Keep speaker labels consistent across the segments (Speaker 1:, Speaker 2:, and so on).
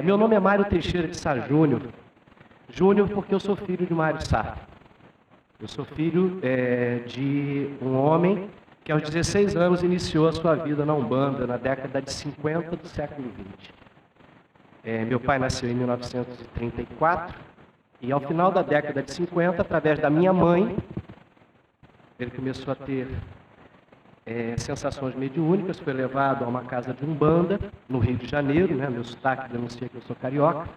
Speaker 1: Meu nome é Mário Teixeira de Sá Júnior. Júnior porque eu sou filho de Mário Sá. Eu sou filho de um homem que aos 16 anos iniciou a sua vida na Umbanda, na década de 50 do século XX. Meu pai nasceu em 1934 e ao final da década de 50, através da minha mãe, ele começou a ter sensações mediúnicas, foi levado a uma casa de Umbanda, no Rio de Janeiro, né? Meu sotaque denuncia que eu sou carioca,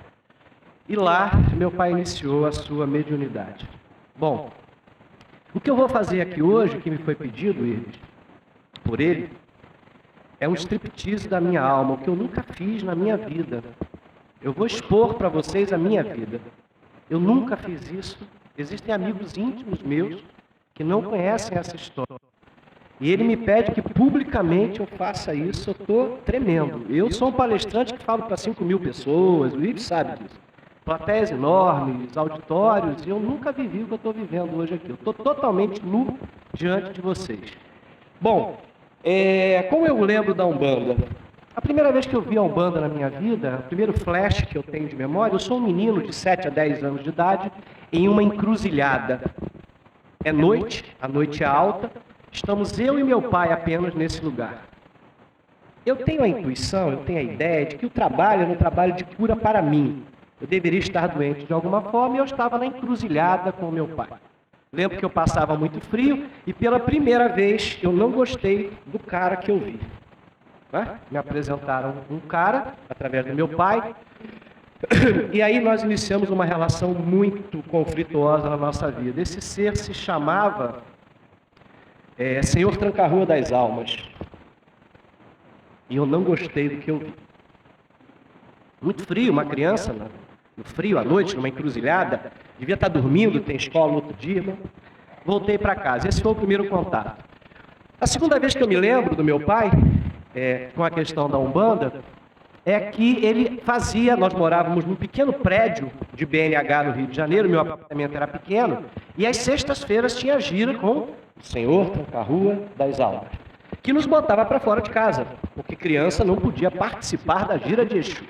Speaker 1: e lá meu pai iniciou a sua mediunidade. Bom, o que eu vou fazer aqui hoje, que me foi pedido por ele, é um striptease da minha alma, o que eu nunca fiz na minha vida. Eu vou expor para vocês a minha vida. Eu nunca fiz isso. Existem amigos íntimos meus que não conhecem essa história. E ele me pede que publicamente eu faça isso, eu estou tremendo. Eu sou um palestrante que falo para 5.000 pessoas, o Ives sabe disso. Plateias enormes, auditórios, e eu nunca vivi o que eu estou vivendo hoje aqui. Eu estou totalmente nu diante de vocês. Bom, como eu lembro da Umbanda? A primeira vez que eu vi a Umbanda na minha vida, o primeiro flash que eu tenho de memória, eu sou um menino de 7 a 10 anos de idade, em uma encruzilhada. É noite, a noite é alta, estamos eu e meu pai apenas nesse lugar. Eu tenho a intuição, eu tenho a ideia de que o trabalho é um trabalho de cura para mim. Eu deveria estar doente de alguma forma e eu estava na encruzilhada com o meu pai. Lembro que eu passava muito frio e pela primeira vez eu não gostei do cara que eu vi. Me apresentaram um cara, através do meu pai, e aí nós iniciamos uma relação muito conflituosa na nossa vida. Esse ser se chamava Senhor Tranca-Rua das Almas. E eu não gostei do que eu vi. Muito frio, uma criança, no frio, à noite, numa encruzilhada, devia estar dormindo, tem escola no outro dia. Voltei para casa. Esse foi o primeiro contato. A segunda vez que eu me lembro do meu pai, com a questão da Umbanda, é que ele fazia, nós morávamos num pequeno prédio de BNH no Rio de Janeiro, meu apartamento era pequeno, e às sextas-feiras tinha gira com o Senhor Tranca-Rua das Almas, que nos botava para fora de casa, porque criança não podia participar da gira de Exu.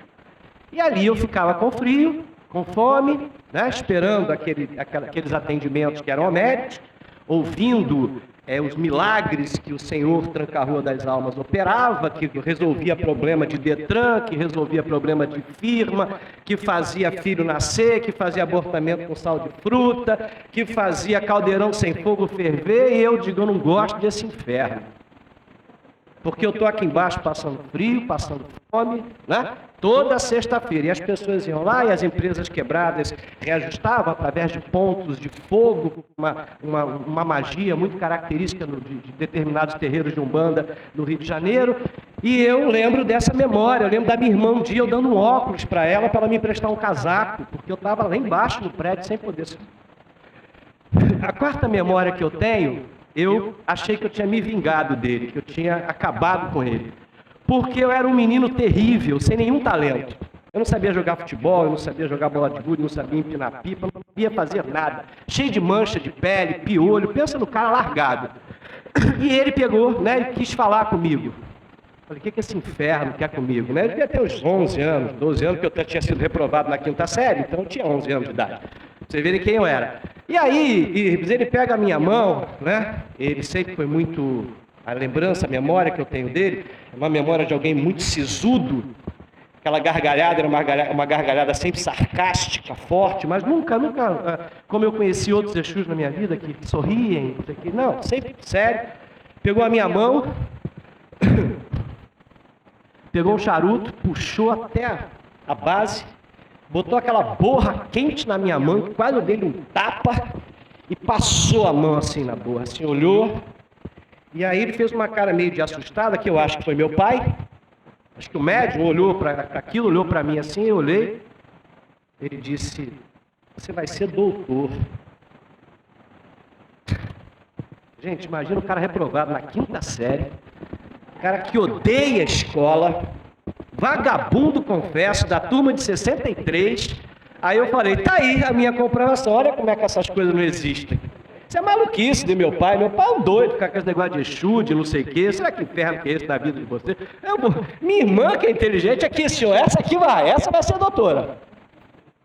Speaker 1: E ali eu ficava com frio, com fome, né, esperando aqueles atendimentos que eram homéricos, ouvindo os milagres que o Senhor Tranca-Rua das Almas operava, que resolvia problema de Detran, que resolvia problema de firma, que fazia filho nascer, que fazia abortamento com sal de fruta, que fazia caldeirão sem fogo ferver, e eu digo, eu não gosto desse inferno. Porque eu estou aqui embaixo passando frio, passando fome, né? Toda sexta-feira. E as pessoas iam lá e as empresas quebradas reajustavam através de pontos de fogo, uma magia muito característica de determinados terreiros de Umbanda no Rio de Janeiro. E eu lembro dessa memória, eu lembro da minha irmã um dia eu dando um óculos para ela me emprestar um casaco, porque eu estava lá embaixo no prédio sem poder subir. A quarta memória que eu tenho, eu achei que eu tinha me vingado dele, que eu tinha acabado com ele. Porque eu era um menino terrível, sem nenhum talento. Eu não sabia jogar futebol, eu não sabia jogar bola de gude, não sabia empinar pipa, não sabia fazer nada. Cheio de mancha de pele, piolho, pensa no cara largado. E ele pegou, né, e quis falar comigo. Falei, o que esse inferno quer comigo? Né? Eu devia ter uns 11 anos, 12 anos, porque eu tinha sido reprovado na 5ª série, então eu tinha 11 anos de idade. Pra vocês verem quem eu era. E aí, ele pega a minha mão, né? Ele sempre foi muito... A lembrança, a memória que eu tenho dele, é uma memória de alguém muito sisudo. Aquela gargalhada era uma gargalhada sempre sarcástica, forte, mas nunca, como eu conheci outros Exus na minha vida, que sorriem, não, sempre sério. Pegou a minha mão, pegou um charuto, puxou até a base, botou aquela borra quente na minha mão, quase eu dei um tapa e passou a mão assim na borra, assim, olhou. E aí ele fez uma cara meio de assustada, que eu acho que foi meu pai. Acho que o médium olhou para aquilo, olhou para mim assim, eu olhei. Ele disse, você vai ser doutor. Gente, imagina o cara reprovado na 5ª série, o cara que odeia a escola, vagabundo, confesso, da turma de 63. Aí eu falei, tá aí a minha comprovação, olha como é que essas coisas não existem. Isso é maluquice de meu pai. Meu pai é um doido, ficar com esse negócio de Exu, de não sei o quê. Será que inferno que é esse na vida de você? Minha irmã, que é inteligente, aqui, senhor, essa vai ser doutora.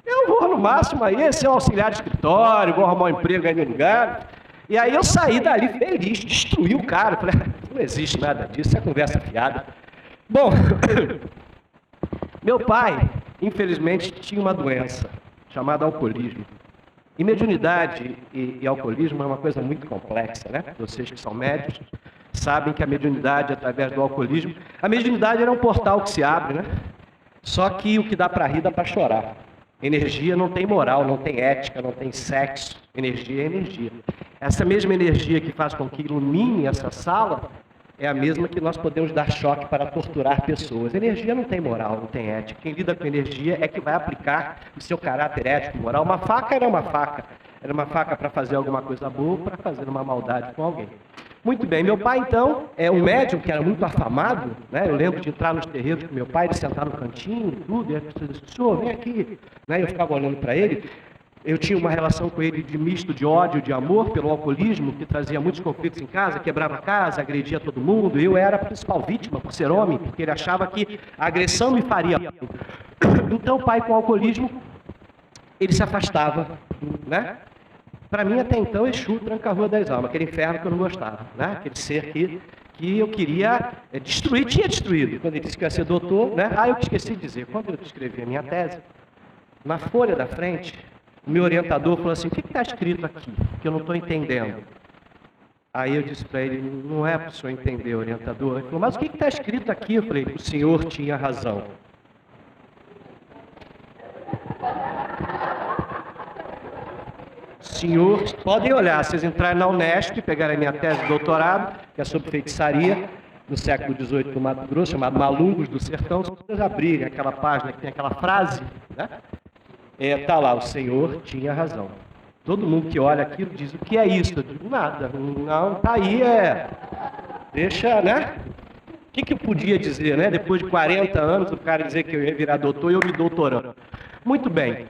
Speaker 1: Eu vou, no máximo, aí, ser um auxiliar de escritório, vou arrumar um emprego aí no lugar. E aí eu saí dali feliz, destruí o cara. Falei, não existe nada disso, isso é conversa fiada. Bom, meu pai, infelizmente, tinha uma doença chamada alcoolismo. E mediunidade e alcoolismo é uma coisa muito complexa, né? Vocês que são médicos sabem que a mediunidade, através do alcoolismo... A mediunidade era um portal que se abre, né? Só que o que dá para rir, dá para chorar. Energia não tem moral, não tem ética, não tem sexo. Energia é energia. Essa mesma energia que faz com que ilumine essa sala é a mesma que nós podemos dar choque para torturar pessoas. Energia não tem moral, não tem ética. Quem lida com energia é que vai aplicar o seu caráter ético, moral. Uma faca era uma faca. Era uma faca para fazer alguma coisa boa ou para fazer uma maldade com alguém. Muito bem, meu pai então, é um médium que era muito afamado, né? Eu lembro de entrar nos terreiros com meu pai, ele sentar no cantinho e tudo, e as pessoas diziam, senhor, vem aqui. Né? Eu ficava olhando para ele. Eu tinha uma relação com ele de misto de ódio, de amor pelo alcoolismo, que trazia muitos conflitos em casa, quebrava a casa, agredia todo mundo. Eu era a principal vítima por ser homem, porque ele achava que a agressão me faria mal. Então, o pai com alcoolismo, ele se afastava, né? Para mim, até então, Exu tranca a Rua das Almas, aquele inferno que eu não gostava, né? Aquele ser que eu queria destruir, tinha destruído. Quando ele disse que ia ser doutor, né? Eu esqueci de dizer, quando eu escrevi a minha tese, na folha da frente, o meu orientador falou assim, o que está escrito aqui, que eu não estou entendendo? Aí eu disse para ele, não é para o senhor entender, orientador. Ele falou, mas o que está escrito aqui? Eu falei, o senhor tinha razão. Senhor, podem olhar, vocês entrarem na Unesp, pegarem a minha tese de doutorado, que é sobre feitiçaria, no século XVIII do Mato Grosso, chamado Malungos do Sertão, se vocês abrirem aquela página que tem aquela frase, né? Tá lá, o senhor tinha razão. Todo mundo que olha aquilo diz, o que é isso? Eu digo, nada, não, tá aí, deixa, né? O que eu podia dizer, né? Depois de 40 anos, o cara dizer que eu ia virar doutor e eu me doutorando. Muito bem.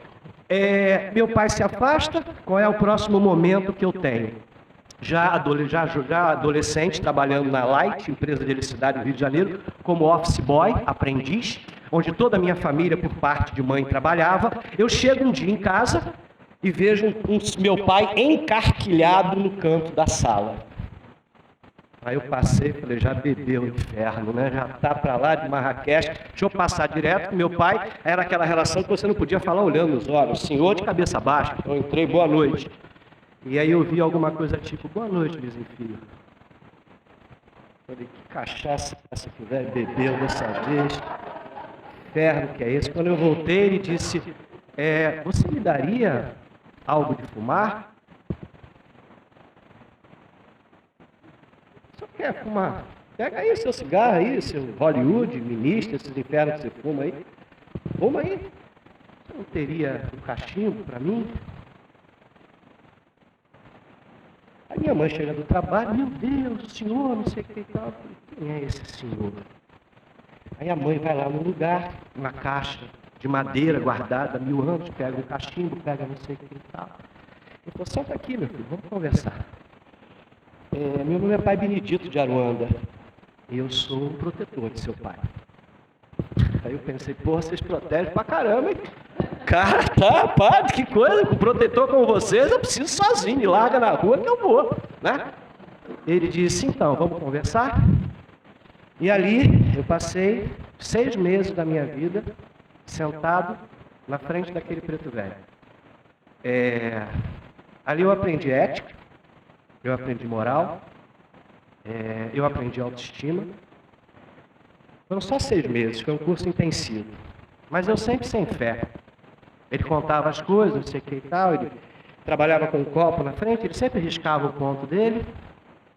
Speaker 1: Meu pai se afasta, qual é o próximo momento que eu tenho? Já adolescente, trabalhando na Light, empresa de eletricidade no Rio de Janeiro, como office boy, aprendiz, onde toda a minha família, por parte de mãe, trabalhava. Eu chego um dia em casa e vejo meu pai encarquilhado no canto da sala. Aí eu passei e falei, já bebeu o inferno, né? Já está para lá de Marrakech, deixa eu passar direto. Meu pai era aquela relação que você não podia falar olhando nos olhos, senhor de cabeça baixa. Então eu entrei, boa noite. E aí eu vi alguma coisa tipo, boa noite, Luizinho Filho. Falei, que cachaça essa que o velho bebeu dessa vez? Inferno que é esse? Quando eu voltei, ele disse, você me daria algo de fumar? Só quer fumar? Pega aí seu cigarro aí, seu Hollywood, ministro, esses infernos que você fuma aí. Fuma aí. Você não teria um cachimbo para mim? A minha mãe chega do trabalho, meu Deus, o senhor, não sei o que e tal. Quem é esse senhor? Aí a mãe vai lá no lugar, uma caixa de madeira guardada há 1000 anos, pega um cachimbo, pega não sei o que e tal. Ele falou, senta aqui, meu filho, vamos conversar. Meu nome é Pai Benedito de Aruanda. E eu sou um protetor de seu pai. Aí eu pensei, porra, vocês protegem pra caramba, hein? Cara, tá, padre, que coisa, com um protetor como vocês, eu preciso sozinho, me larga na rua que eu vou, né? Ele disse, então, vamos conversar? E ali eu passei 6 meses da minha vida sentado na frente daquele preto velho. Ali eu aprendi ética, eu aprendi moral, eu aprendi autoestima. Foram só 6 meses, foi um curso intensivo. Mas eu sempre sem fé. Ele contava as coisas, não sei o que e tal, ele trabalhava com um copo na frente, ele sempre riscava o ponto dele,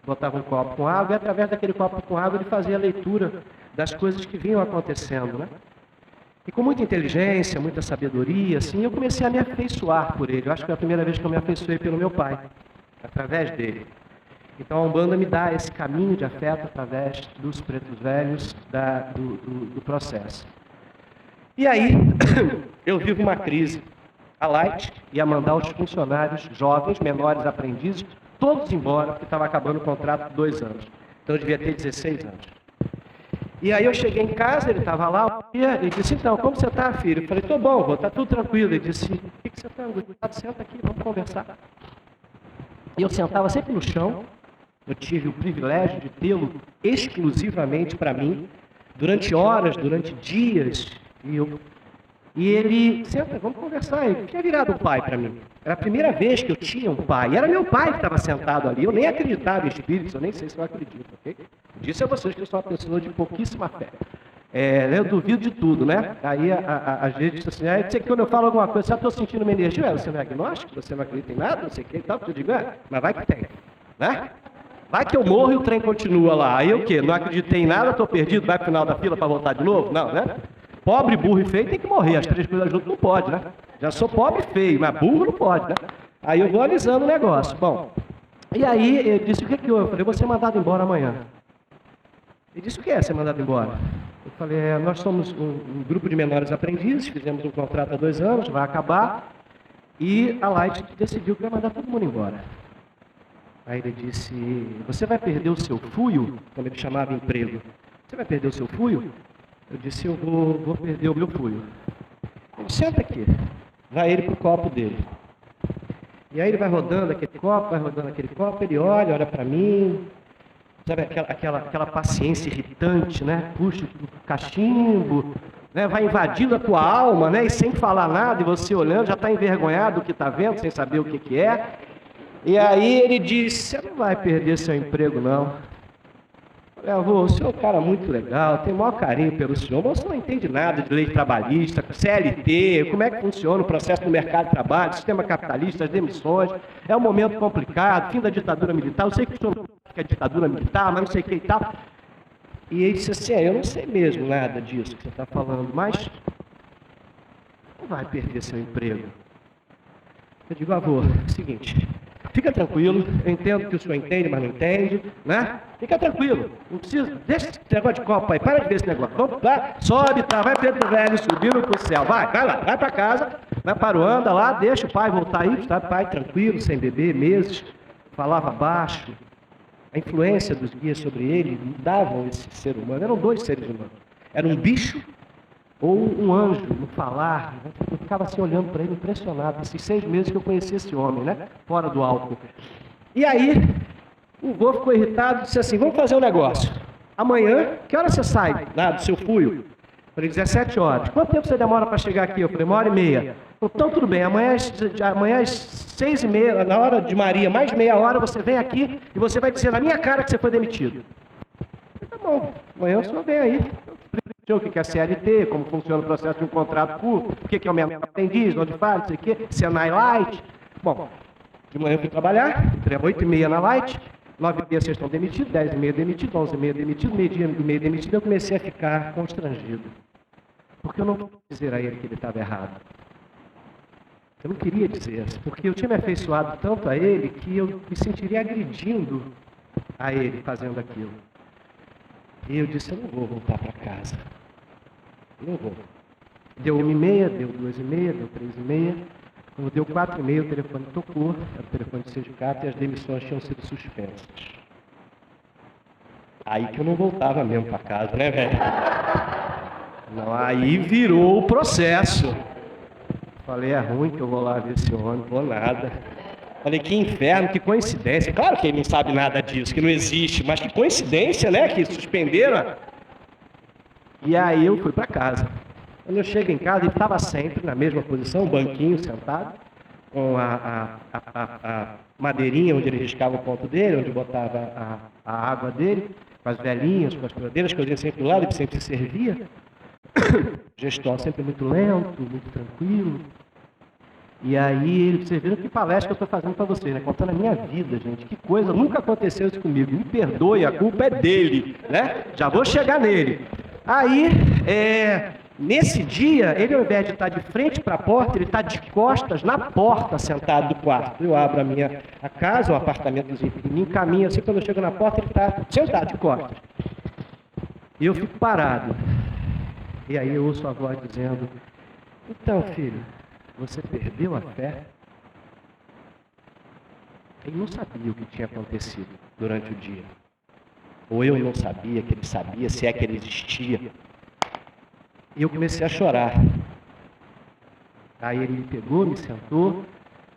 Speaker 1: botava um copo com água, e através daquele copo com água ele fazia a leitura das coisas que vinham acontecendo, né? E com muita inteligência, muita sabedoria, assim, eu comecei a me afeiçoar por ele. Eu acho que foi a primeira vez que eu me afeiçoei pelo meu pai, através dele. Então a Umbanda me dá esse caminho de afeto através dos pretos velhos, do processo. E aí, eu vivo uma crise. A Light ia mandar os funcionários jovens, menores aprendizes, todos embora, porque estava acabando o contrato de 2 anos. Então eu devia ter 16 anos. E aí eu cheguei em casa, ele estava lá, ele disse, então, como você está, filho? Eu falei, estou bom, vô, está tudo tranquilo. Ele disse, por que você está angustiado? Senta aqui, vamos conversar. E eu sentava sempre no chão, eu tive o privilégio de tê-lo exclusivamente para mim, durante horas, durante dias, e ele, senta, vamos conversar, ele tinha virado um pai para mim. Era a primeira vez que eu tinha um pai, e era meu pai que estava sentado ali, eu nem acreditava em espíritos, eu nem sei se eu acredito, ok? Disse a vocês que eu sou uma pessoa de pouquíssima fé. Eu duvido de tudo, né? Aí às vezes diz assim, sei que quando eu falo alguma coisa, já estou sentindo uma energia, você não é agnóstico, você não acredita em nada, não sei o que e tal, eu digo, mas vai que tem, né? Vai que eu morro e o trem continua lá, aí o quê? Não acreditei em nada, estou perdido, vai pro final da fila para voltar de novo? Não, né? Pobre, burro e feio tem que morrer, as 3 coisas juntas não pode, né? Já sou pobre e feio, mas burro não pode, né? Aí eu vou alisando o negócio. Bom, e aí ele disse, o que que houve? Eu falei, vou ser mandado embora amanhã. Ele disse, o que é ser mandado embora? Eu falei, nós somos um grupo de menores aprendizes, fizemos um contrato há 2 anos, vai acabar, e a Light decidiu que vai mandar todo mundo embora. Aí ele disse, você vai perder o seu fuio, como ele chamava emprego, você vai perder o seu fuio? Eu disse, eu vou perder o meu fuio. Ele disse, senta aqui. Vai ele pro copo dele. E aí ele vai rodando aquele copo, ele olha para mim, sabe, aquela paciência irritante, né? Puxa o cachimbo, né? Vai invadindo a tua alma, né? E sem falar nada, e você olhando, já está envergonhado do que está vendo, sem saber o que é. E aí ele disse, você não vai perder seu emprego, não. Eu falei, avô, o senhor é um cara muito legal, tem o maior carinho pelo senhor, mas você não entende nada de lei trabalhista, CLT, como é que funciona o processo do mercado de trabalho, sistema capitalista, as demissões, é um momento complicado, fim da ditadura militar, eu sei que o senhor não sabe que é ditadura militar, mas não sei o que e tal. E ele disse assim, eu não sei mesmo nada disso que você está falando, mas não vai perder seu emprego. Eu digo, avô, seguinte, fica tranquilo, eu entendo que o senhor entende, mas não entende, né? Fica tranquilo, não precisa, deixa esse negócio de copo aí, para de ver esse negócio. Vamos lá, sobe, tá, vai Pedro Velho subindo pro céu, vai lá, vai para casa, vai para o anda lá, deixa o pai voltar aí, tá? Pai tranquilo, sem beber, meses, falava baixo. A influência dos guias sobre ele mudavam esse ser humano, eram 2 seres humanos. Era um bicho ou um anjo no falar. Eu ficava assim olhando para ele, impressionado, esses 6 meses que eu conheci esse homem, né? Fora do álcool. E aí, o vô ficou irritado e disse assim, vamos fazer um negócio. Amanhã, que hora você sai lá do seu fuio? Eu falei, 17 horas. Quanto tempo você demora para chegar aqui? Eu falei, 1h30. Falei, então tudo bem, amanhã às 6h30, na hora de Maria, mais meia hora, você vem aqui e você vai dizer na minha cara que você foi demitido. Eu falei, tá bom, amanhã o senhor vem aí. O que é a CLT, como funciona o processo de um contrato público, o que é o menor aprendiz, onde faz, não sei o quê, Senai Light. Bom, de manhã eu fui trabalhar, entrei às 8h30 na Light, 9h30 vocês estão demitidos, 10h30 demitido, 11h30 demitido, meio-dia e meio demitido, eu comecei a ficar constrangido. Porque eu não vou dizer a ele que ele estava errado. Eu não queria dizer, porque eu tinha me afeiçoado tanto a ele que eu me sentiria agredindo a ele fazendo aquilo. E eu disse, eu não vou voltar para casa. Não vou. Deu 1h30, deu 2h30, deu 3h30. Quando deu 4h30, o telefone tocou, era o telefone do sindicato, e as demissões tinham sido suspensas. Aí que eu não voltava mesmo para casa, né, velho? Não, aí virou o processo. Falei, é ruim que eu vou lá ver esse homem, vou nada. Falei, que inferno, que coincidência. Claro que ele não sabe nada disso, que não existe, mas que coincidência, né, que suspenderam. E aí eu fui para casa. Quando eu chego em casa, ele estava sempre na mesma posição, um banquinho sentado, com a madeirinha onde ele riscava o ponto dele, onde botava a água dele, com as velhinhas, com as coladeiras, que eu sempre do lado, ele sempre se servia. Gestor sempre muito lento, muito tranquilo. E aí, vocês viram que palestra que eu estou fazendo para vocês, né? Contando a minha vida, gente. Que coisa, nunca aconteceu isso comigo. Me perdoe, a culpa é dele, né? Já vou chegar nele. Aí, nesse dia, ele ao invés de estar de frente para a porta, ele está de costas na porta, sentado do quarto. Eu abro a casa, o apartamentozinho pequenininho, caminho assim, quando eu chego na porta, ele está sentado de costas. E eu fico parado. E aí eu ouço a voz dizendo, então, filho, você perdeu a fé? Ele não sabia o que tinha acontecido durante o dia. Ou eu não sabia que ele sabia, se é que ele existia. E eu comecei a chorar. Aí ele me pegou, me sentou,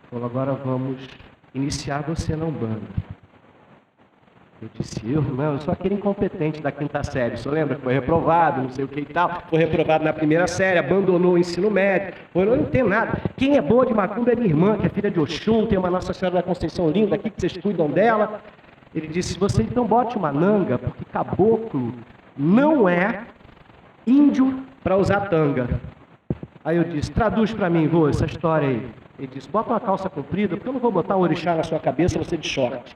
Speaker 1: falou, agora vamos iniciar você na Umbanda. Eu disse, eu sou aquele incompetente da quinta série, você lembra? Foi reprovado, não sei o que e tal, foi reprovado na primeira série, abandonou o ensino médio, eu não entendo nada. Quem é boa de macumba é minha irmã, que é filha de Oxum, tem uma Nossa Senhora da Conceição linda aqui, que vocês cuidam dela. Ele disse, você então bote uma nanga, porque caboclo não é índio para usar tanga. Aí eu disse, traduz para mim, vô, essa história aí. Ele disse, bota uma calça comprida, porque eu não vou botar um orixá na sua cabeça, você de short.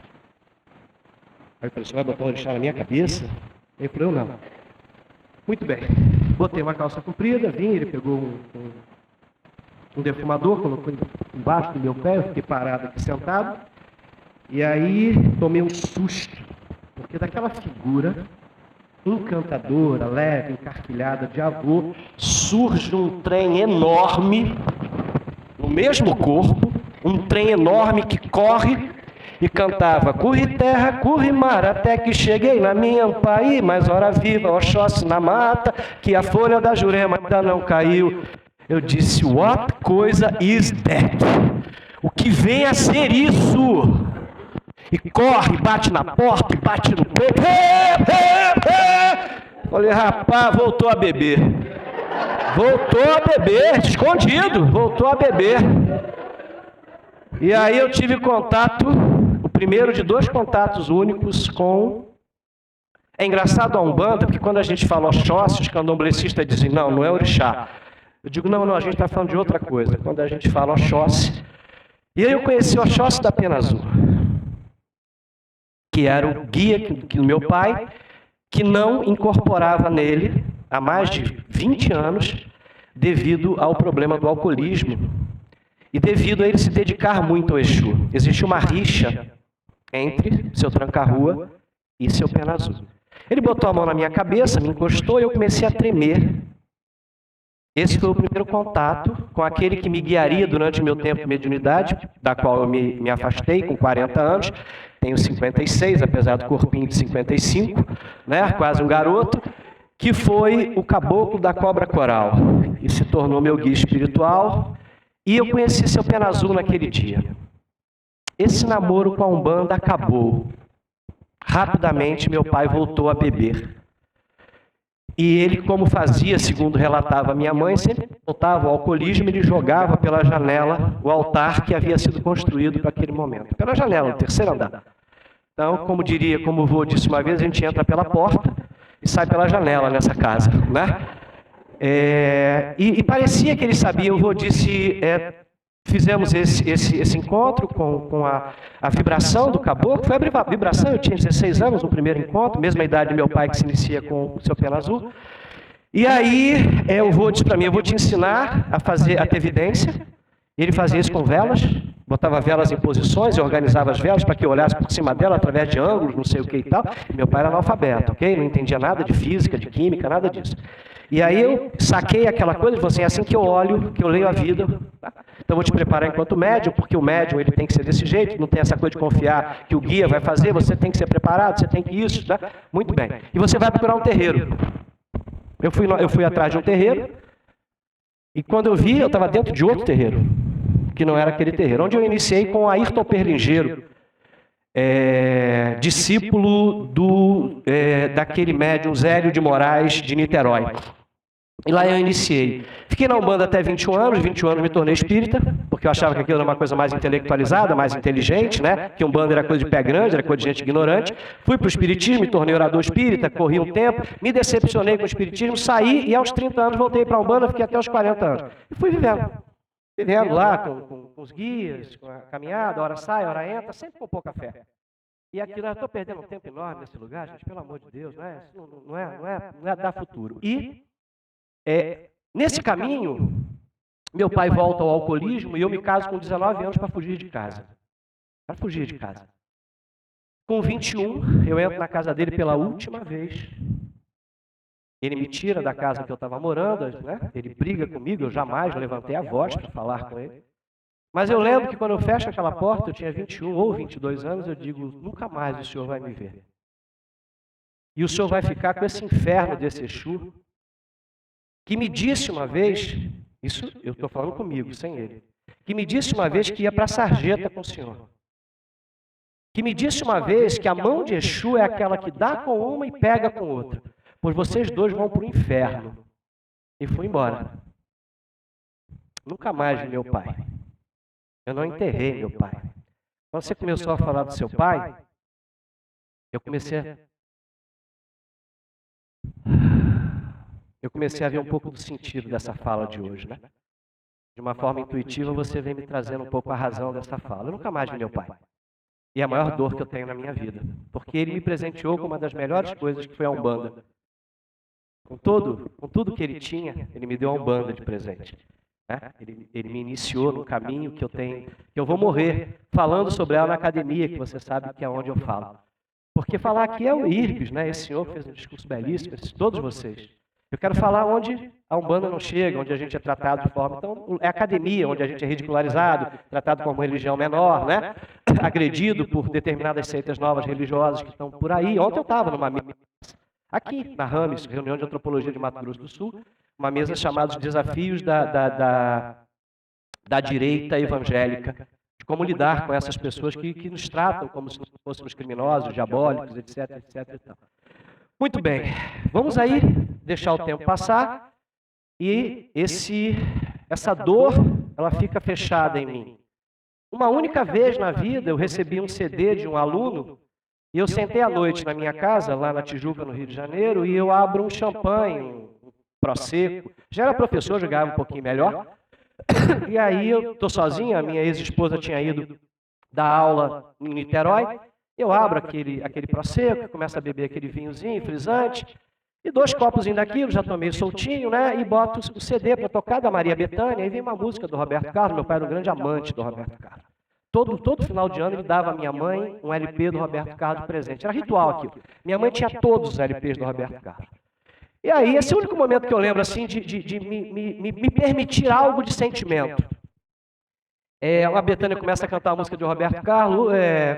Speaker 1: Aí eu falei, você vai botar um orixá na minha cabeça? Ele falou, eu não. Muito bem. Botei uma calça comprida, vim, ele pegou um defumador, colocou embaixo do meu pé, eu fiquei parado aqui sentado. E aí tomei um susto, porque daquela figura encantadora, leve, encarquilhada de avô, surge um trem enorme, no mesmo corpo, um trem enorme que corre e cantava, corre terra, corre mar, até que cheguei na minha país, mas hora viva, Oxóssi na mata, que a folha da Jurema ainda não caiu. Eu disse, what coisa is that? O que vem a ser isso? E corre, bate na porta, e bate no peito. Falei, rapaz, voltou a beber. Voltou a beber, escondido, voltou a beber. E aí eu tive contato, o primeiro de 2 contatos únicos com... É engraçado a Umbanda, porque quando a gente fala Oxóssi, os candomblecistas dizem, não é orixá. Eu digo, não, a gente está falando de outra coisa. Quando a gente fala Oxóssi. E aí eu conheci o Oxóssi da Pena Azul, que era o guia do meu pai, que não incorporava nele há mais de 20 anos, devido ao problema do alcoolismo e devido a ele se dedicar muito ao Exu. Existe uma rixa entre seu tranca-rua e seu Pena Azul. Ele botou a mão na minha cabeça, me encostou e eu comecei a tremer. Esse foi o primeiro contato com aquele que me guiaria durante o meu tempo de mediunidade, da qual eu me afastei com 40 anos, tenho 56, apesar do corpinho de 55, né, quase um garoto, que foi o caboclo da cobra coral, e se tornou meu guia espiritual, e eu conheci seu Pena Azul naquele dia. Esse namoro com a Umbanda acabou. Rapidamente meu pai voltou a beber. E ele, como fazia, segundo relatava minha mãe, sempre voltava ao alcoolismo, ele jogava pela janela o altar que havia sido construído para aquele momento. Pela janela, no 3º andar. Então, como o vô disse uma vez, a gente entra pela porta e sai pela janela nessa casa, né? E parecia que ele sabia, o vô disse, fizemos esse encontro com a vibração do caboclo, foi a vibração, eu tinha 16 anos no primeiro encontro, mesma idade do meu pai que se inicia com o seu Pena Azul. E aí, o vô disse para mim, eu vou te ensinar a ter evidência. Ele fazia isso com velas, botava velas em posições, eu organizava as velas para que eu olhasse por cima dela, através de ângulos, não sei o que e tal. E meu pai era analfabeto, ok? Não entendia nada de física, de química, nada disso. E aí eu saquei aquela coisa e falei assim, é assim que eu olho, que eu leio a vida. Tá? Então eu vou te preparar enquanto médium, porque o médium ele tem que ser desse jeito, não tem essa coisa de confiar que o guia vai fazer, você tem que ser preparado, você tem que isso, tá? Muito bem. E você vai procurar um terreiro. Eu fui atrás de um terreiro, e quando eu vi, eu estava dentro de outro terreiro, que não era aquele terreiro, onde eu iniciei com Ayrton Perlingeiro, discípulo daquele médium Zélio de Moraes de Niterói. E lá eu iniciei. Fiquei na Umbanda até 21 anos me tornei espírita, porque eu achava que aquilo era uma coisa mais intelectualizada, mais inteligente, né? Que Umbanda era coisa de pé grande, era coisa de gente ignorante. Fui para o espiritismo, me tornei orador espírita, corri um tempo, me decepcionei com o espiritismo, saí e aos 30 anos voltei para a Umbanda, fiquei até os 40 anos. E fui vivendo. Vivendo lá com os guias, com a caminhada, hora sai, hora entra, sempre com pouca fé. E aquilo, eu estou perdendo um tempo enorme nesse lugar, gente, pelo amor de Deus, não é dar futuro. E nesse caminho, meu pai volta ao alcoolismo e eu me caso com 19 anos para fugir de casa. Para fugir de casa. Com 21, eu entro na casa dele pela última vez. Ele me tira da casa que eu estava morando, né? Ele briga comigo, eu jamais levantei a voz para falar com ele. Mas eu lembro que quando eu fecho aquela porta, eu tinha 21 ou 22 anos, eu digo, nunca mais o Senhor vai me ver. E o Senhor vai ficar com esse inferno desse Exu, que me disse uma vez, isso eu estou falando comigo, sem ele, que me disse uma vez que ia para a sarjeta com o Senhor. Que me disse uma vez que a mão de Exu é aquela que dá com uma e pega com outra. Pois vocês dois vão para o inferno. E fui embora. Nunca mais vi meu pai. Eu não enterrei meu pai. Quando você começou a falar do seu pai, eu comecei a ver um pouco do sentido dessa fala de hoje, né? De uma forma intuitiva, você vem me trazendo um pouco a razão dessa fala. Eu nunca mais vi meu pai. E é a maior dor que eu tenho na minha vida. Porque ele me presenteou com uma das melhores coisas, que foi a Umbanda. Com tudo que ele tinha, ele me deu a Umbanda de presente. Né? Ele me iniciou no caminho que eu vou morrer falando sobre ela na academia, que você sabe que é onde eu falo. Porque falar aqui é o Irves, né? Esse senhor fez um discurso belíssimo, todos vocês. Eu quero falar onde a Umbanda não chega, onde a gente é tratado de forma... Então, é a academia, onde a gente é ridicularizado, tratado como religião menor, né? Agredido por determinadas seitas novas religiosas que estão por aí. Ontem eu estava numa mesa, aqui na Rames, reunião de antropologia de Mato Grosso do Sul, uma mesa chamada Os Desafios da Direita Evangélica, de como lidar com essas pessoas que nos tratam como se fôssemos criminosos, diabólicos, etc, etc e tal. Muito bem, vamos aí deixar o tempo passar e essa dor, ela fica fechada em mim. Uma única vez na vida eu recebi um CD de um aluno e eu sentei à noite na minha casa, lá na Tijuca, no Rio de Janeiro, e eu abro um champanhe, um Prosecco. Já era professor, jogava um pouquinho melhor. E aí eu estou sozinho, a minha ex-esposa tinha ido dar aula em Niterói. Eu abro aquele Prosecco, começo a beber aquele vinhozinho frisante, e 2 copozinhos daquilo, já tomei soltinho, né? E boto o CD para tocar da Maria Bethânia, aí vem uma música do Roberto Carlos, meu pai era um grande amante do Roberto Carlos. Todo final de ano ele dava à minha mãe um LP do Roberto Carlos de presente, era ritual aquilo. Minha mãe tinha todos os LPs do Roberto Carlos. E aí, esse é o único momento que eu lembro assim de me permitir algo de sentimento. A Bethânia começa a cantar a música de Roberto Carlos,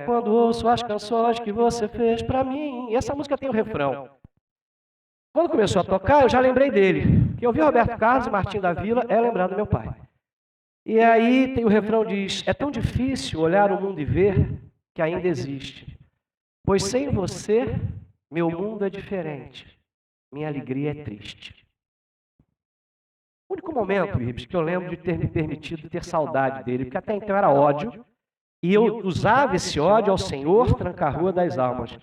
Speaker 1: quando ouço as canções que você fez para mim. E essa música tem o refrão. Quando começou a tocar, eu já lembrei dele. Que eu vi Roberto Carlos e Martim da Vila, é lembrar do meu pai. E aí tem o refrão diz: é tão difícil olhar o mundo e ver que ainda existe. Pois sem você, meu mundo é diferente. Minha alegria é triste. O único momento, Irbes, que eu lembro de ter me permitido ter saudade dele, porque até então era ódio, e eu usava esse ódio ao Senhor Tranca-Rua das Almas,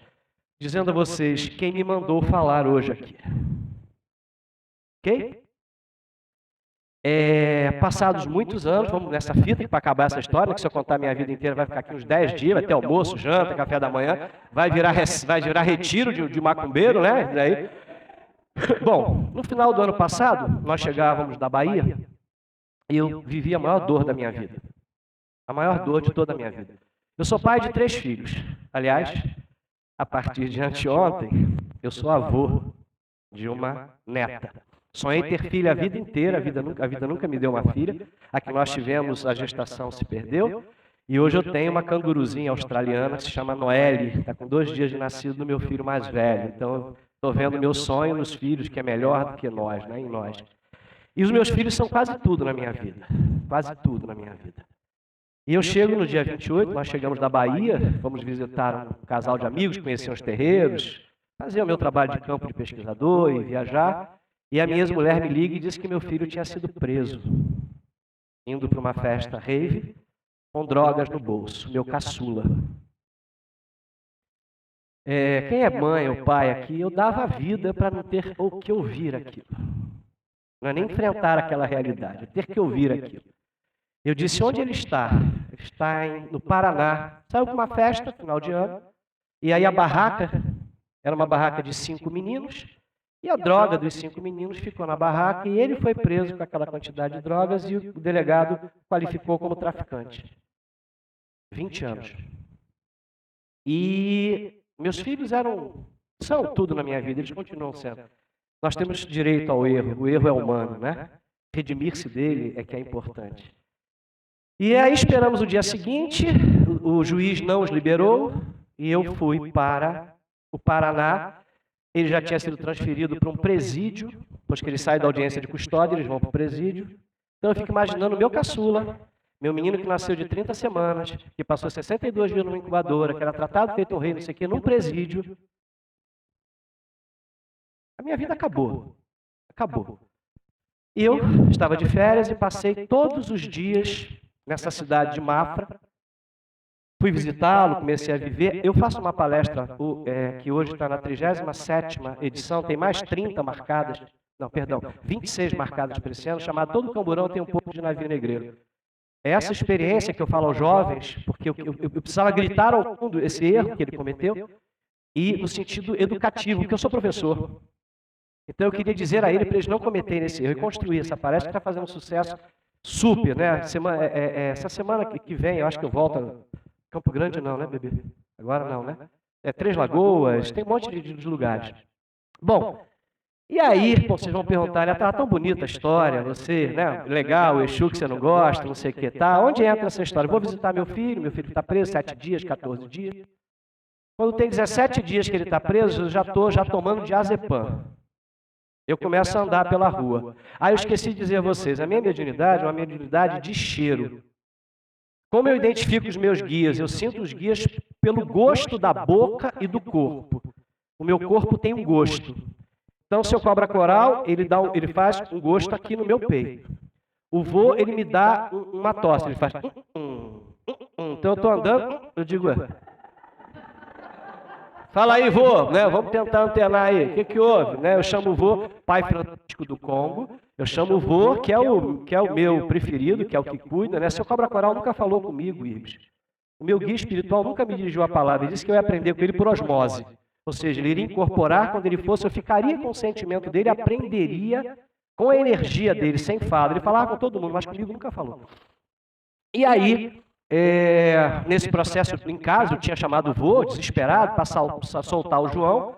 Speaker 1: dizendo a vocês quem me mandou falar hoje aqui. Ok? Passados muitos anos, vamos nessa fita, para acabar essa história, que se eu contar minha vida inteira vai ficar aqui uns 10 dias, vai ter almoço, janta, café da manhã, vai virar retiro de macumbeiro, né? Daí... Bom, no final do ano passado, nós chegávamos da Bahia e eu vivi a maior dor da minha vida. A maior dor de toda a minha vida. Eu sou pai de 3 filhos. Aliás, a partir de anteontem, eu sou avô de uma neta. Sonhei ter filha a vida inteira, a vida nunca me deu uma filha. A que nós tivemos, a gestação se perdeu. E hoje eu tenho uma canguruzinha australiana que se chama Noelle. Está com 2 dias de nascido do meu filho mais velho. Então, estou vendo meu sonho nos filhos, que é melhor do que nós, né, em nós. E os meus filhos são quase tudo na minha vida. Quase tudo na minha vida. E eu chego no dia 28, nós chegamos da Bahia, fomos visitar um casal de amigos, conhecer os terreiros, fazer o meu trabalho de campo de pesquisador e viajar. E a minha ex-mulher me liga e diz que meu filho tinha sido preso, indo para uma festa rave, com drogas no bolso, meu caçula. Quem é mãe ou pai aqui, eu dava a vida para não ter o que ouvir aquilo. Não é nem enfrentar aquela realidade, é ter que ouvir aquilo. Eu disse, onde ele está? Ele está no Paraná. Saiu para uma festa, final de ano, e aí a barraca, era uma barraca de 5 meninos, e a droga dos 5 meninos ficou na barraca, e ele foi preso com aquela quantidade de drogas, e o delegado qualificou como traficante. 20 anos. E meus filhos são tudo na minha vida, eles continuam sendo. Nós temos direito ao erro, o erro é humano, né? Redimir-se dele é que é importante. E aí esperamos o dia seguinte, o juiz não os liberou, e eu fui para o Paraná. Ele já tinha sido transferido para um presídio, depois que ele sai da audiência de custódia, eles vão para o presídio. Então eu fico imaginando o meu caçula, meu menino que nasceu de 30 semanas, que passou 62 dias numa incubadora, que era tratado feito um rei, não sei o quê, num presídio. A minha vida acabou. Acabou. E eu estava de férias e passei todos os dias nessa cidade de Mafra. Fui visitá-lo, comecei a viver. Eu faço uma palestra que hoje está na 37ª edição, tem mais 30 marcadas, não, perdão, 26 marcadas para esse ano, chamada Todo Camburão Tem um Pouco de Navio Negreiro. É essa experiência que eu falo aos jovens, porque eu precisava gritar ao mundo esse erro que ele cometeu, e no sentido educativo, porque eu sou professor. Então eu queria dizer a ele para eles não cometerem esse erro e construir essa palestra que está fazendo um sucesso super, né? Essa semana que vem, eu acho que eu volto. Campo Grande não, né, bebê? Agora não, né? Três Lagoas, tem um monte de lugares. Bom, e aí, vocês vão perguntar, tá tão bonita a história, você, né? Legal, o Exu que você não gosta, não sei o que, tá? Onde entra essa história? Eu vou visitar meu filho está preso 7 dias, 14 dias. Quando tem 17 dias que ele está preso, eu já estou tomando diazepam. Eu começo a andar pela rua. Aí eu esqueci de dizer a vocês, a minha mediunidade é uma mediunidade de cheiro. Como eu identifico os meus guias? Eu sinto os guias pelo gosto da boca e do corpo. O meu corpo tem um gosto. Então, se eu cobra coral, ele faz um gosto aqui no meu peito. O vô, ele me dá uma tosse, ele faz... Então, eu estou andando, eu digo... Fala aí, vô, né? Vamos tentar antenar aí. O que houve? Né? Eu chamo o vô, pai Francisco do Congo. Eu chamo o vô, que é o meu preferido, que é o que cuida. Né? Seu cobra coral nunca falou comigo, Ibis. O meu guia espiritual nunca me dirigiu a palavra. Ele disse que eu ia aprender com ele por osmose. Ou seja, ele iria incorporar quando ele fosse, eu ficaria com o sentimento dele, aprenderia com a energia dele, sem fala. Ele falava com todo mundo, mas comigo nunca falou. E aí... nesse processo em casa, eu tinha chamado o vô, desesperado, para soltar o João.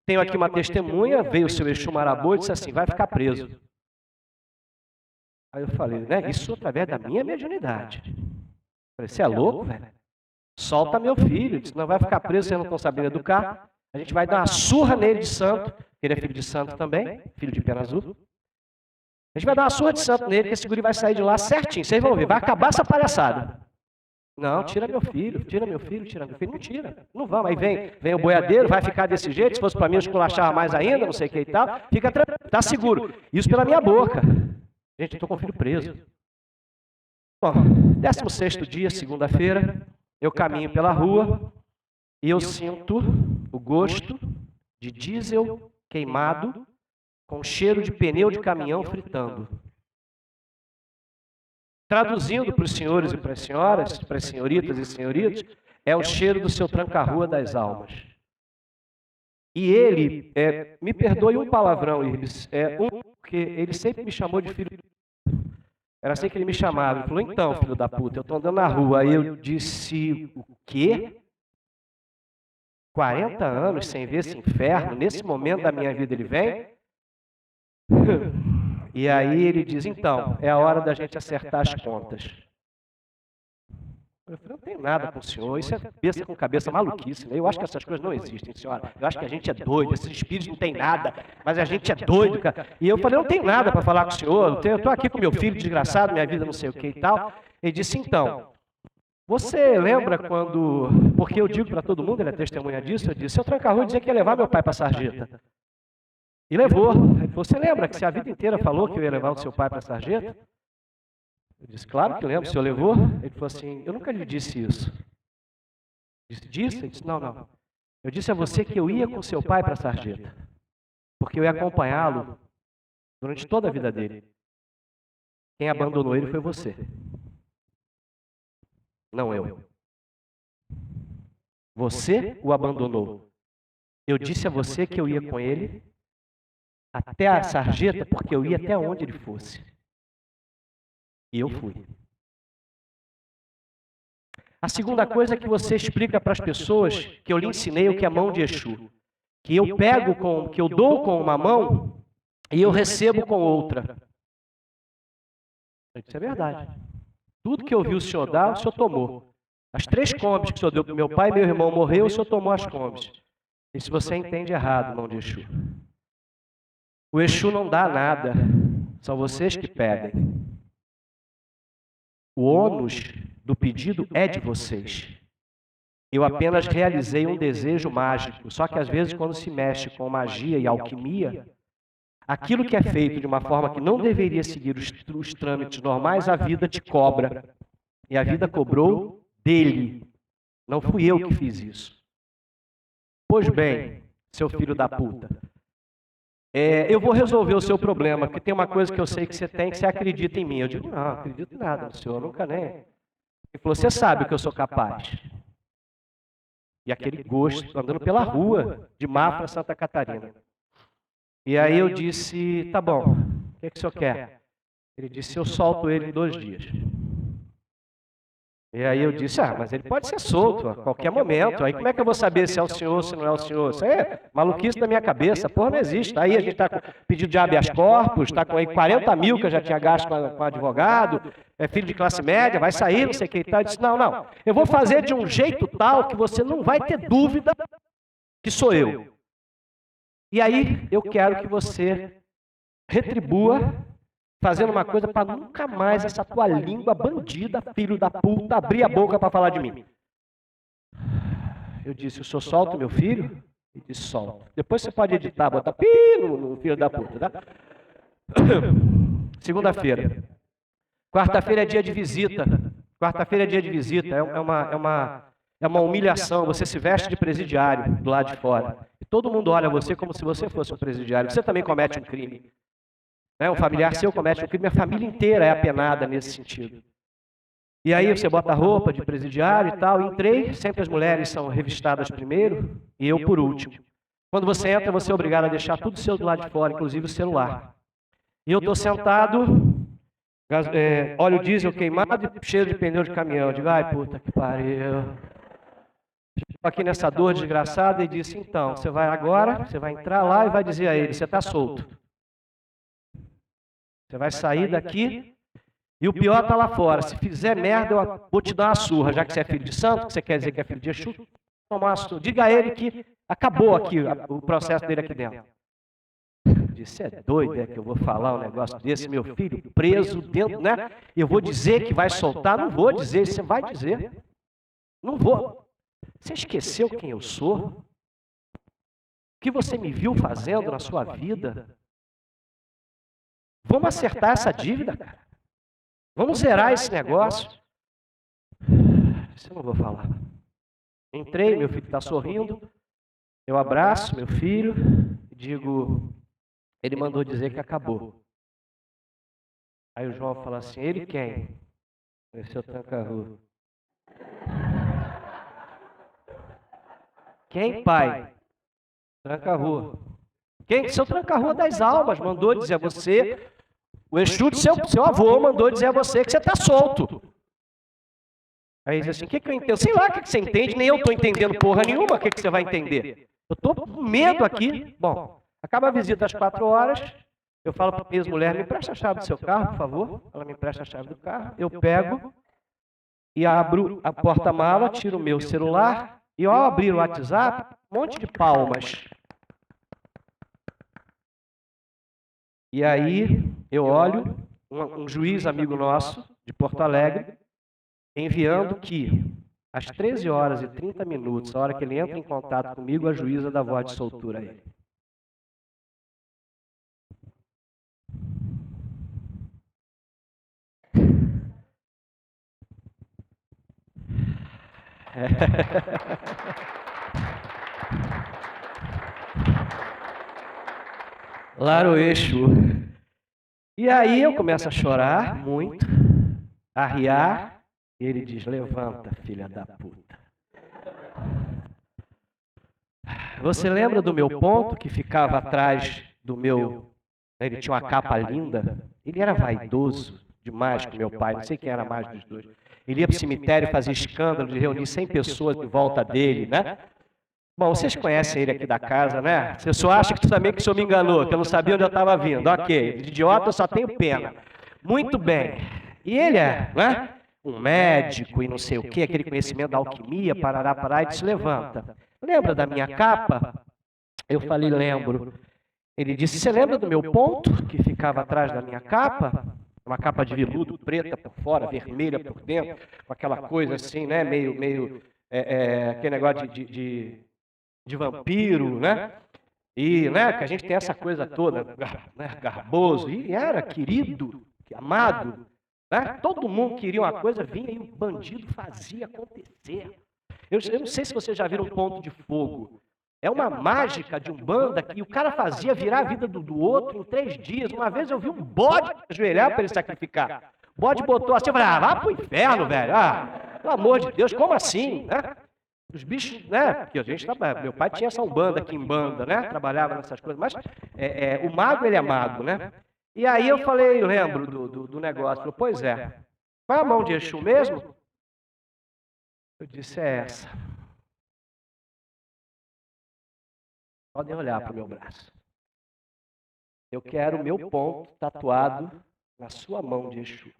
Speaker 1: Tenho aqui uma testemunha, veio o seu Exu Marabô e disse assim, vai ficar preso. Aí eu falei, né, isso através da minha mediunidade. Eu falei, você é louco, velho? Solta meu filho. Ele disse, não vai ficar preso, você não está sabendo educar. A gente vai dar uma surra nele de santo, ele é filho de santo também, filho de pena azul. A gente vai dar uma surra de santo nele, que esse guri vai sair de lá certinho, vocês vão ver, vai acabar essa palhaçada. Não, tira meu filho, tira meu filho, tira meu filho. Não tira, não vamos. Aí vem o boiadeiro, vai ficar desse jeito, se fosse para mim eu esculachava mais ainda, não sei o que e tal. Fica tranquilo, está seguro. Isso pela minha boca. Gente, eu estou com o filho preso. Bom, 16º dia, segunda-feira, eu caminho pela rua e eu sinto o gosto de diesel queimado com cheiro de pneu de caminhão fritando. Traduzindo para os senhores e para as senhoras, para as senhoritas e senhoritos, é o cheiro do seu tranca-rua das almas. E ele, me perdoe um palavrão, Irbis, porque ele sempre me chamou de filho. Era assim que ele me chamava. Ele falou, então, filho da puta, eu estou andando na rua. Aí eu disse, o quê? 40 anos sem ver esse inferno, nesse momento da minha vida ele vem? E aí ele diz, então, é a hora da gente acertar as contas. Eu falei, não tenho nada com o senhor, isso é cabeça com cabeça maluquice, né? Eu acho que essas coisas não existem, senhora. Eu acho que a gente é doido, esses espíritos não tem nada, mas a gente é doido, cara. E eu falei, não tenho nada para falar com o senhor, eu estou aqui com meu filho desgraçado, minha vida não sei o que e tal. Ele disse, então, você lembra quando, porque eu digo para todo mundo, ele é testemunha disso, eu disse, seu tranca-rua dizia que ia levar meu pai para a sarjeta. E levou. Você lembra que você a vida inteira falou que eu ia levar o seu pai para a sarjeta? Eu disse, claro que eu lembro, o senhor levou? Ele falou assim, eu nunca lhe disse isso. Disse? Ele disse, não. Eu disse a você que eu ia com seu pai para a sarjeta, porque eu ia acompanhá-lo durante toda a vida dele. Quem abandonou ele foi você. Não eu. Você o abandonou. Eu disse a você que eu ia com ele até a sarjeta, porque eu ia até onde ele fosse. E eu fui. A segunda coisa é que você explica para as pessoas que eu lhe ensinei o que é mão de Exu. Que eu que eu dou com uma mão e eu recebo com outra. Isso é verdade. Tudo que eu vi o senhor dar, o senhor tomou. As 3 Kombis que o senhor deu para meu pai, meu irmão morreu, o senhor tomou as Kombis. E se você entende errado, irmão de Exu. O Exu não dá nada, são vocês que pedem. O ônus do pedido é de vocês. Eu apenas realizei um desejo mágico, só que às vezes quando se mexe com magia e alquimia, aquilo que é feito de uma forma que não deveria seguir os trâmites normais, a vida te cobra. E a vida cobrou dele. Não fui eu que fiz isso. Pois bem, seu filho da puta, eu vou resolver o seu problema, porque tem uma coisa que eu sei que você tem, que você acredita em mim. Eu digo, não acredito em nada no senhor, nunca nem. Ele falou, você sabe que eu sou capaz. E aquele gosto, andando pela rua de Mafra, Santa Catarina. E aí eu disse, tá bom, o que o senhor quer? Ele disse, eu solto ele em 2 dias. E aí eu disse, mas ele pode ser solto a qualquer momento. Aí como é que eu vou saber se é o senhor ou se não é o senhor? Isso é maluquice da minha cabeça, porra, não existe. Aí a gente está com pedido de habeas corpus, está com aí 40 mil que eu já tinha gasto com advogado, é filho de classe média, vai sair, não sei o que e tal. Eu disse, não, eu vou fazer de um jeito tal que você não vai ter dúvida que sou eu. E aí eu quero que você retribua fazendo uma coisa para nunca mais essa tua língua bandida, filho da puta, abrir a boca para falar de mim. Eu disse, o senhor solta o meu filho? Ele disse, solta. Depois você pode editar, botar pi no filho da puta, tá? Segunda-feira. Quarta-feira é dia de visita. Quarta-feira é dia de visita. É uma humilhação. Você se veste de presidiário do lado de fora. E todo mundo olha você como se você fosse um presidiário. Você também comete um crime. Um familiar seu comete um crime, a família inteira é apenada nesse sentido. E aí você bota a roupa de presidiário e tal. Entrei, sempre as mulheres são revistadas primeiro e eu por último. Quando você entra, você é obrigado a deixar tudo seu do lado de fora, inclusive o celular. E eu estou sentado, óleo diesel queimado e cheiro de pneu de caminhão. Eu digo, ai puta que pariu. Estou aqui nessa dor desgraçada e disse, então, você vai agora, você vai entrar lá e vai dizer a ele, você está solto. Você vai sair daqui e o pior está lá fora. Se fizer merda, eu vou te dar uma surra. Já que você é filho de santo, que você quer dizer que é filho de Exu, toma uma surra. Diga a ele que acabou aqui o processo dele aqui dentro. Eu disse, é doido, que eu vou falar um negócio desse, meu filho preso dentro, né? E eu vou dizer que vai soltar? Não vou dizer, você vai dizer. Não vou. Você esqueceu quem eu sou? O que você me viu fazendo na sua vida? Vamos acertar essa dívida, cara. Vamos zerar esse negócio. Isso eu não vou falar. Entrei, meu filho está sorrindo. Eu abraço meu filho e digo, ele mandou dizer que acabou. Aí o João fala assim, ele quem? Esse é o Tranca-Rua. Quem, pai? Tranca-Rua. Quem? Seu Tranca-Rua das almas mandou dizer a você, o Exu de seu avô mandou dizer a você que você está solto. Aí ele diz assim, o que eu entendo? Sei lá o que você entende, nem eu estou entendendo porra nenhuma, o que você vai entender? Eu estou com medo aqui. Bom, acaba a visita às 4 horas, eu falo para a minha mulher, me empresta a chave do seu carro, por favor. Ela me empresta a chave do carro, eu pego e abro a porta-mala, tiro o meu celular e ao abrir o WhatsApp, um monte de palmas. E aí eu olho um juiz amigo nosso, de Porto Alegre, enviando que às 13 horas e 30 minutos, a hora que ele entra em contato comigo, a juíza dá voz de soltura a ele. Lá o Exu. E aí eu começo a chorar muito, a riar, e ele diz, levanta, filha da puta. Você lembra do meu ponto que ficava atrás do meu... Ele tinha uma capa linda, ele era vaidoso demais com meu pai, não sei quem era mais dos dois. Ele ia para o cemitério fazer escândalo de reunir 100 pessoas em volta dele, né? Bom, vocês conhecem ele aqui da casa, né? Você só acha que também que o senhor me enganou, que eu não sabia onde eu estava vindo. Ok, de idiota eu só tenho pena. Muito bem. E ele é, né? um médico e não sei o quê, aquele conhecimento da alquimia, parará, parará, e se levanta. Lembra da minha capa? Eu falei, lembro. Ele disse, você lembra do meu ponto que ficava atrás da minha capa? Uma capa de veludo, preta por fora, vermelha por dentro, com aquela coisa assim, né, meio aquele negócio de vampiro, né? E, né, que a gente tem essa coisa toda, né, garboso, e era querido, amado, né? Todo mundo queria uma coisa, vinha e o bandido fazia acontecer. Eu não sei se vocês já viram um ponto de fogo. É uma mágica de Umbanda que o cara fazia virar a vida do outro em 3 dias. Uma vez eu vi um bode ajoelhar para ele sacrificar. O bode botou assim, eu falei, vá pro inferno, velho. Pelo amor de Deus, como assim? Né? Os bichos, né? Porque a gente meu pai tinha essa Umbanda aqui em banda, né? Trabalhava nessas coisas, mas o mago, ele é mago, né? E aí eu falei, eu lembro do negócio. Falei, pois é. Qual é a mão de Exu mesmo? Eu disse, é essa. Podem olhar para o meu braço. Eu quero o meu ponto tatuado na sua mão de Exu.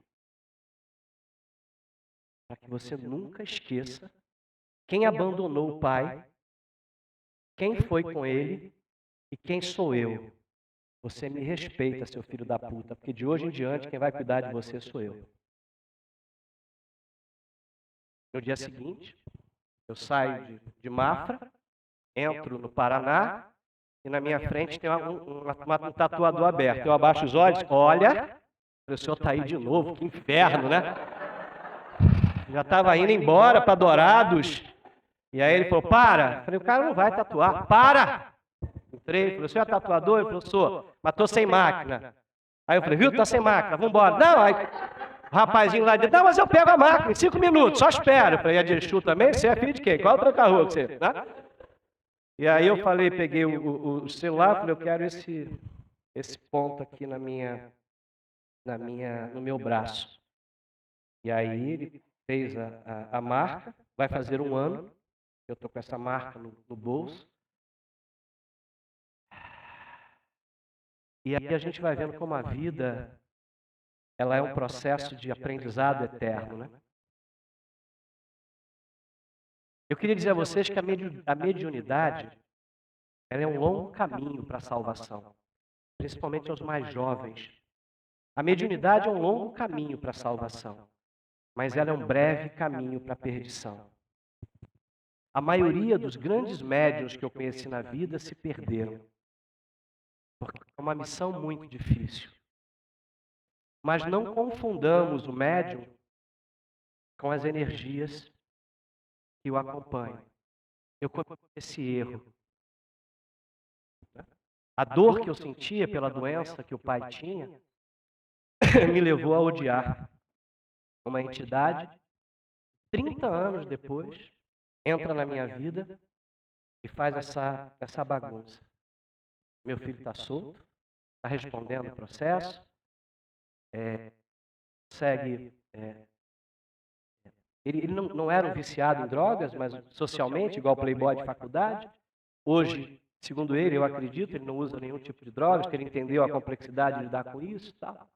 Speaker 1: Para que você nunca esqueça quem abandonou o pai, quem foi com ele e quem sou eu. Você me respeita, seu filho da puta, porque de hoje em diante quem vai cuidar de você sou eu. No dia seguinte, eu saio de Mafra, entro no Paraná, e na minha frente tem um tatuador aberto. Eu abaixo os olhos, olha, o senhor está aí de novo, que inferno, né? Já estava indo embora para Dourados, e aí ele falou, para. Eu falei, o cara não vai tatuar, para! Entrei, falei, o senhor é tatuador? Ele falou, sou, mas estou sem máquina. Aí eu falei, viu, está sem máquina, vamos embora. Não, aí o rapazinho lá dentro, não, mas eu pego a máquina em 5 minutos, só espera. Eu falei, é de Exu também? Você é filho de quem? Qual é o tranca-rua que você... Né? E aí eu falei, peguei o celular, falei, eu quero esse ponto aqui no meu braço. E aí ele fez a marca, vai fazer 1 ano, eu estou com essa marca no bolso. E aí a gente vai vendo como a vida, ela é um processo de aprendizado eterno, né? Eu queria dizer a vocês que a mediunidade, ela é um longo caminho para a salvação, principalmente aos mais jovens. A mediunidade é um longo caminho para a salvação, mas ela é um breve caminho para a perdição. A maioria dos grandes médiuns que eu conheci na vida se perderam, porque é uma missão muito difícil. Mas não confundamos o médium com as energias que o acompanham. Eu cometi esse erro. A dor que eu sentia pela doença que o pai tinha me levou a odiar uma entidade. 30 anos depois, entra na minha vida e faz essa bagunça. Meu filho está solto, está respondendo o processo, segue... Ele não era um viciado em drogas, mas socialmente, igual playboy de faculdade. Hoje, segundo ele, eu acredito, ele não usa nenhum tipo de drogas, que ele entendeu a complexidade de lidar com isso e tal.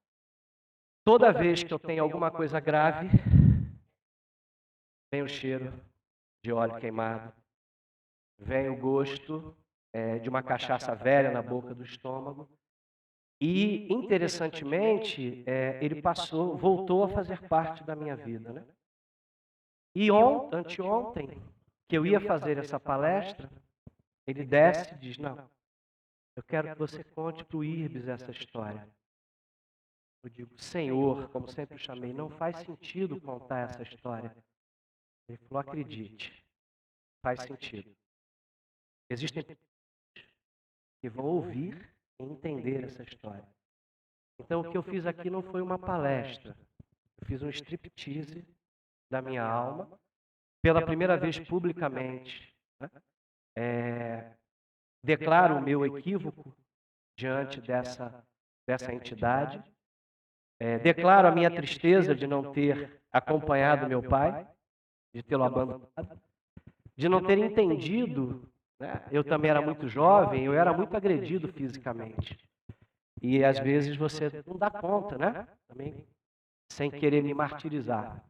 Speaker 1: Toda vez que eu tenho alguma coisa grave, vem o cheiro de óleo queimado, vem o gosto de uma cachaça velha na boca do estômago. E, interessantemente, ele voltou a fazer parte da minha vida, né? E anteontem, que eu ia fazer essa palestra, ele desce e diz, não, eu quero que você conte para o Irbes essa história. Eu digo, Senhor, como sempre chamei, não faz sentido contar essa história. Ele falou, acredite, faz sentido. Existem pessoas que vão ouvir e entender essa história. Então, o que eu fiz aqui não foi uma palestra. Eu fiz um striptease da minha alma, pela primeira vez publicamente, né? Declaro o meu equívoco diante dessa entidade, declaro a minha tristeza de não ter acompanhado meu pai, de tê-lo abandonado, de não ter entendido, né? Eu também era muito jovem, eu era muito agredido fisicamente, e às vezes você não dá conta, né? Também sem querer me martirizar.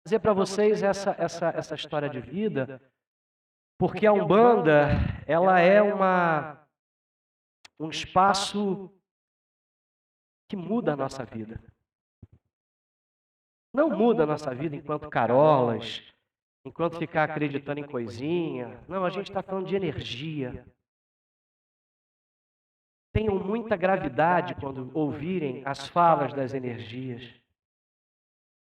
Speaker 1: trazer para vocês essa história de vida, porque a Umbanda, ela é um espaço que muda a nossa vida. Não muda a nossa vida enquanto carolas, enquanto ficar acreditando em coisinha. Não, a gente está falando de energia. Tenham muita gravidade quando ouvirem as falas das energias.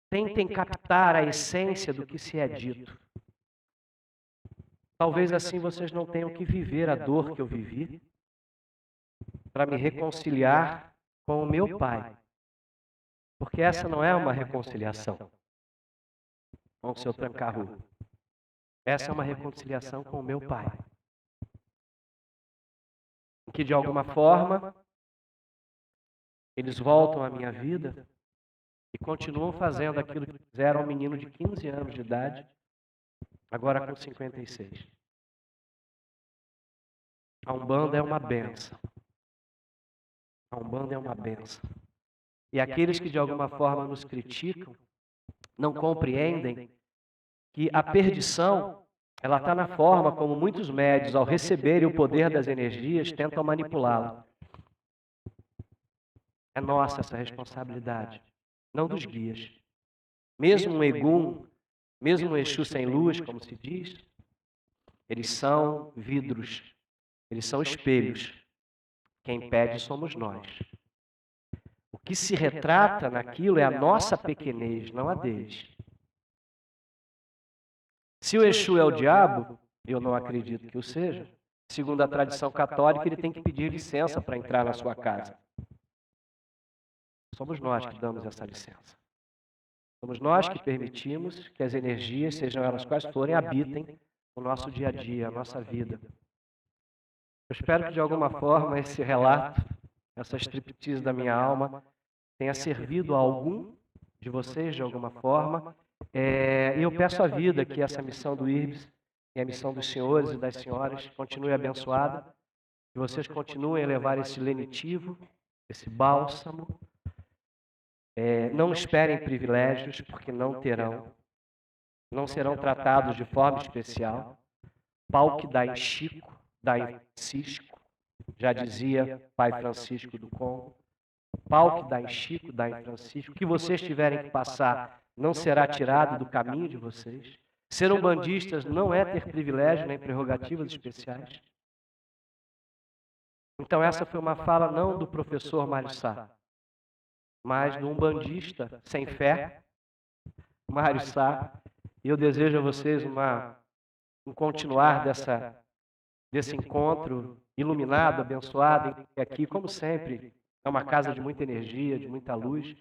Speaker 1: Tentem captar a essência do que se é dito. Talvez assim vocês não tenham que viver a dor que eu vivi para me reconciliar com o meu Pai. Porque essa não é uma reconciliação com o seu tranca-rua. Essa é uma reconciliação com o meu Pai. Em que, de alguma forma, eles voltam à minha vida e continuam fazendo aquilo que fizeram ao menino de 15 anos de idade, agora com 56. A Umbanda é uma benção. A Umbanda é uma benção. E aqueles que de alguma forma nos criticam, não compreendem que a perdição, ela está na forma como muitos médios, ao receberem o poder das energias, tentam manipulá-la. É nossa essa responsabilidade, não dos guias. Mesmo um Egum, mesmo um Exu sem luz, como se diz, eles são vidros, eles são espelhos. Quem pede somos nós. O que se retrata naquilo é a nossa pequenez, não a deles. Se o Exu é o diabo, eu não acredito que o seja, segundo a tradição católica, ele tem que pedir licença para entrar na sua casa. Somos nós que damos essa licença. Somos nós que permitimos que as energias, sejam elas quais forem, habitem o nosso dia a dia, a nossa vida. Eu espero que de alguma forma esse relato, essa striptease da minha alma, tenha servido a algum de vocês de alguma forma. E eu peço à vida que essa missão do IRBS e a missão dos senhores e das senhoras continue abençoada, que vocês continuem a levar esse lenitivo, esse bálsamo. Não esperem privilégios, porque não terão. Não serão tratados de forma especial. Pau que dá em Chico, dá em Francisco, já dizia Pai Francisco do Congo. Pau que dá em Chico, dá em Francisco. O que vocês tiverem que passar não será tirado do caminho de vocês. Ser umbandistas não é ter privilégio nem prerrogativas especiais. Então essa foi uma fala não do professor Mário Sá, mas do umbandista sem fé, Mário Sá. E eu desejo a vocês um continuar desse encontro iluminado, abençoado, e aqui, como sempre, é uma casa de muita energia, de muita luz.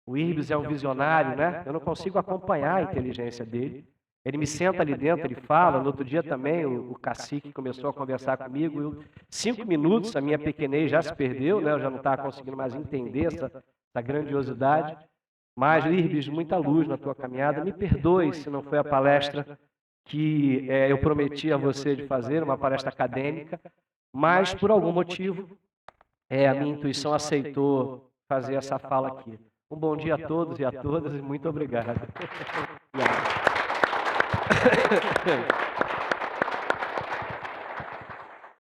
Speaker 1: O IRBS é um visionário, né? Eu não consigo acompanhar a inteligência dele. Ele me senta ali dentro, ele fala. No outro dia também, o cacique começou a conversar comigo. 5 minutos, a minha pequenez já se perdeu, né? Eu já não estava conseguindo mais entender essa grandiosidade. Mas, IRBS, muita luz na tua caminhada. Me perdoe se não foi a palestra que eu prometi a você de fazer, uma palestra acadêmica, mas, por algum motivo, a minha intuição aceitou fazer essa fala aqui. Um bom dia a todos e a todas e muito obrigado.